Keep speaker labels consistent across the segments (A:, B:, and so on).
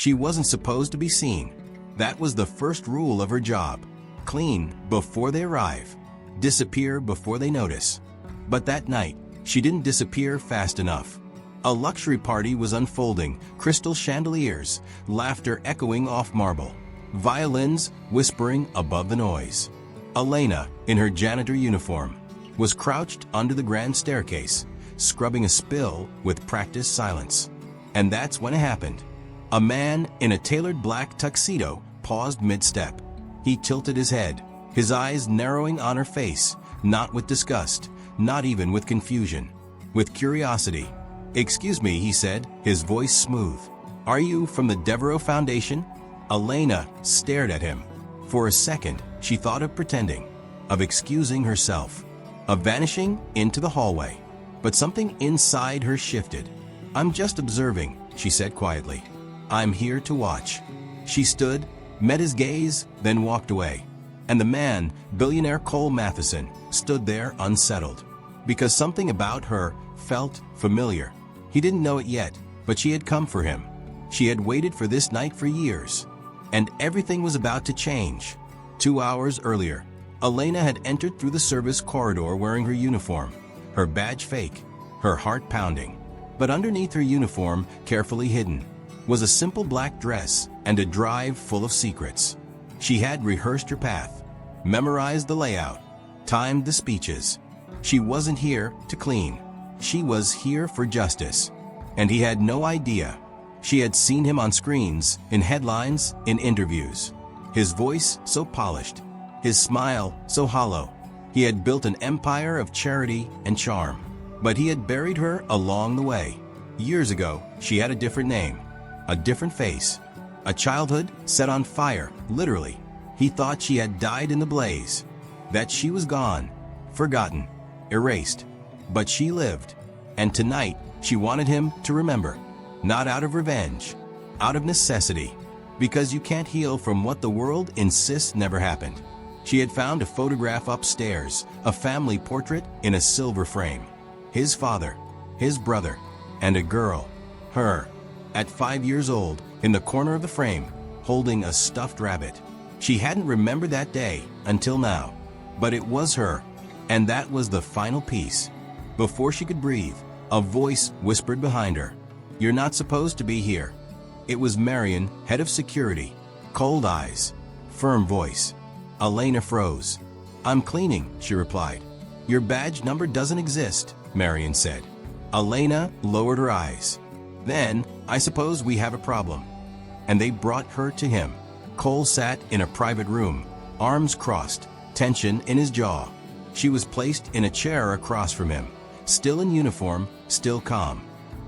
A: She wasn't supposed to be seen. That was the first rule of her job. Clean before they arrive. Disappear before they notice. But that night, she didn't disappear fast enough. A luxury party was unfolding, crystal chandeliers, laughter echoing off marble, violins whispering above the noise. Elena, in her janitor uniform, was crouched under the grand staircase, scrubbing a spill with practiced silence. And that's when it happened. A man in a tailored black tuxedo paused mid-step. He tilted his head, his eyes narrowing on her face, not with disgust, not even with confusion, with curiosity. "Excuse me," he said, his voice smooth. "Are you from the Devereaux Foundation?" Elena stared at him. For a second, she thought of pretending, of excusing herself, of vanishing into the hallway. But something inside her shifted. "I'm just observing," she said quietly. "I'm here to watch." She stood, met his gaze, then walked away. And the man, billionaire Cole Matheson, stood there unsettled. Because something about her felt familiar. He didn't know it yet, but she had come for him. She had waited for this night for years. And everything was about to change. 2 hours earlier, Elena had entered through the service corridor wearing her uniform, her badge fake, her heart pounding. But underneath her uniform, carefully hidden, was a simple black dress and a drive full of secrets. She had rehearsed her path, memorized the layout, timed the speeches. She wasn't here to clean. She was here for justice. And he had no idea. She had seen him on screens, in headlines, in interviews. His voice so polished, his smile so hollow. He had built an empire of charity and charm. But he had buried her along the way. Years ago, she had a different name, a different face, a childhood set on fire, literally. He thought she had died in the blaze, that she was gone, forgotten, erased. But she lived, and tonight she wanted him to remember, not out of revenge, out of necessity, because you can't heal from what the world insists never happened. She had found a photograph upstairs, a family portrait in a silver frame. His father, his brother, and a girl, her, at 5 years old, in the corner of the frame, holding a stuffed rabbit. She hadn't remembered that day until now, but it was her, and that was the final piece. Before she could breathe, a voice whispered behind her, "You're not supposed to be here." It was Marion, head of security. Cold eyes, firm voice. Elena froze. "I'm cleaning," she replied. "Your badge number doesn't exist," Marion said. Elena lowered her eyes. "Then, I suppose we have a problem." And they brought her to him. Cole sat in a private room, arms crossed, tension in his jaw. She was placed in a chair across from him, still in uniform, still calm.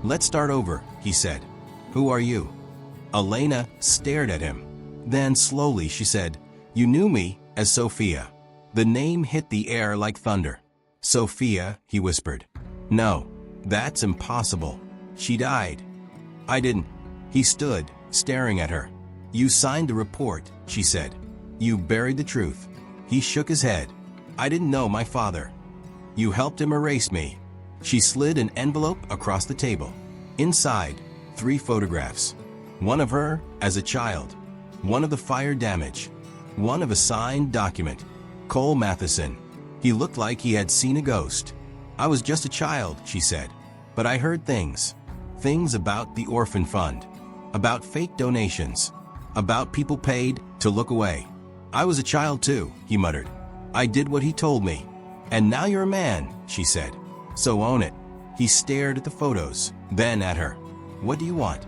A: "Let's start over," he said. "Who are you?" Elena stared at him. Then slowly she said, "You knew me as Sophia." The name hit the air like thunder. "Sophia," he whispered. "No, that's impossible. She died." "I didn't." He stood, staring at her. "You signed the report," she said. "You buried the truth." He shook his head. "I didn't know my father." "You helped him erase me." She slid an envelope across the table. Inside, 3 photographs. One of her as a child, one of the fire damage, one of a signed document. Cole Matheson. He looked like he had seen a ghost. "I was just a child," she said. "But I heard things. Things about the orphan fund, about fake donations, about people paid to look away." "I was a child too," he muttered. "I did what he told me." "And now you're a man," she said. "So own it." He stared at the photos, then at her. "What do you want?"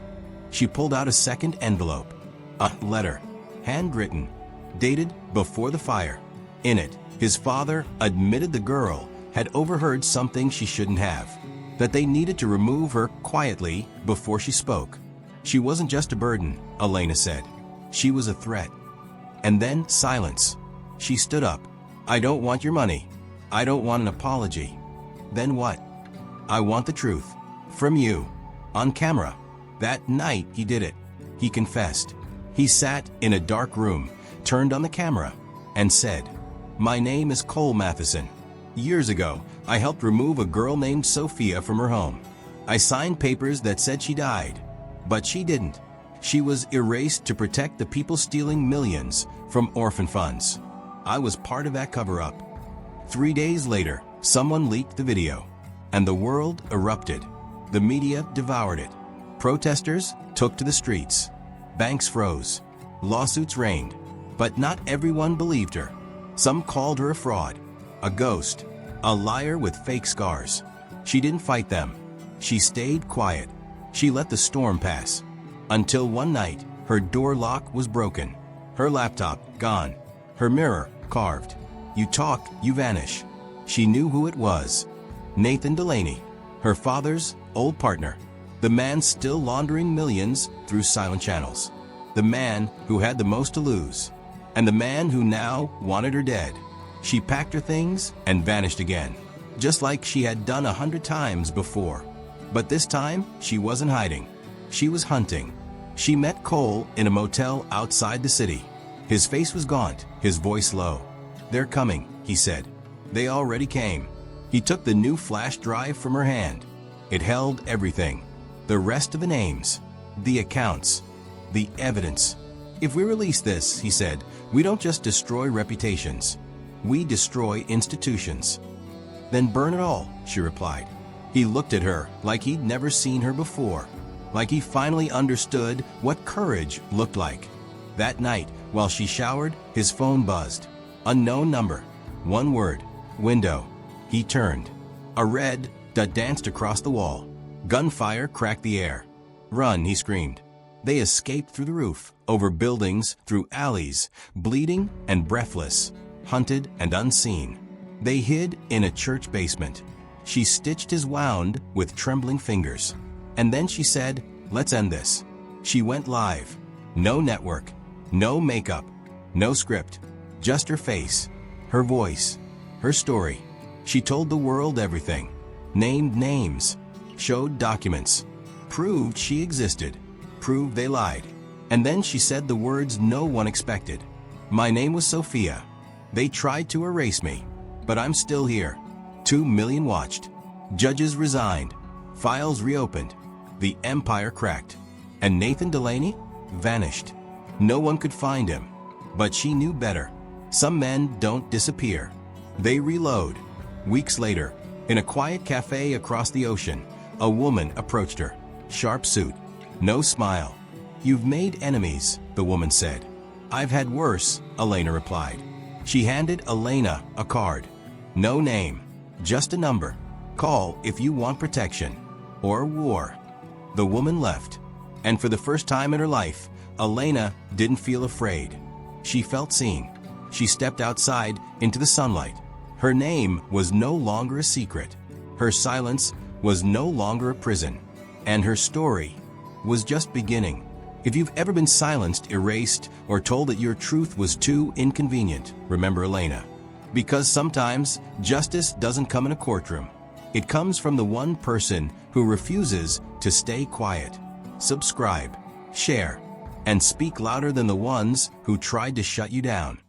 A: She pulled out a second envelope. A letter, handwritten, dated before the fire. In it, his father admitted the girl had overheard something she shouldn't have, that they needed to remove her quietly before she spoke. She wasn't just a burden, Elena said. She was a threat. And then silence. She stood up. "I don't want your money. I don't want an apology." "Then what?" "I want the truth. From you. On camera." That night he did it. He confessed. He sat in a dark room, turned on the camera, and said, "My name is Cole Matheson. Years ago, I helped remove a girl named Sophia from her home. I signed papers that said she died. But she didn't. She was erased to protect the people stealing millions from orphan funds. I was part of that cover-up. 3 days later, someone leaked the video, and the world erupted. The media devoured it. Protesters took to the streets. Banks froze. Lawsuits reigned. But not everyone believed her. Some called her a fraud, a ghost, a liar with fake scars. She didn't fight them. She stayed quiet. She let the storm pass. Until one night, her door lock was broken. Her laptop gone. Her mirror carved. You talk, you vanish. She knew who it was. Nathan Delaney, her father's old partner. The man still laundering millions through silent channels. The man who had the most to lose. And the man who now wanted her dead. She packed her things and vanished again, just like she had done 100 times before. But this time, she wasn't hiding. She was hunting. She met Cole in a motel outside the city. His face was gaunt, his voice low. "They're coming," he said. They already came. He took the new flash drive from her hand. It held everything. The rest of the names, the accounts, the evidence. "If we release this," he said, "we don't just destroy reputations. We destroy institutions." "Then burn it all," she replied. He looked at her like he'd never seen her before, like he finally understood what courage looked like. That night, while she showered, his phone buzzed. Unknown number. One word. Window. He turned. A red dot danced across the wall. Gunfire cracked the air. "Run," he screamed. They escaped through the roof, over buildings, through alleys, bleeding and breathless, hunted and unseen. They hid in a church basement. She stitched his wound with trembling fingers. And then she said, "Let's end this." She went live. No network, no makeup, no script, just her face, her voice, her story. She told the world everything, named names, showed documents, proved she existed, proved they lied. And then she said the words no one expected. "My name was Sophia. They tried to erase me, but I'm still here." 2 million watched. Judges resigned. Files reopened. The empire cracked. And Nathan Delaney vanished. No one could find him. But she knew better. Some men don't disappear. They reload. Weeks later, in a quiet cafe across the ocean, a woman approached her. Sharp suit. No smile. "You've made enemies," the woman said. "I've had worse," Elena replied. She handed Elena a card. No name, just a number. "Call if you want protection or war." The woman left. And for the first time in her life, Elena didn't feel afraid. She felt seen. She stepped outside into the sunlight. Her name was no longer a secret. Her silence was no longer a prison. And her story was just beginning. If you've ever been silenced, erased, or told that your truth was too inconvenient, remember Elena. Because sometimes justice doesn't come in a courtroom. It comes from the one person who refuses to stay quiet. Subscribe, share, and speak louder than the ones who tried to shut you down.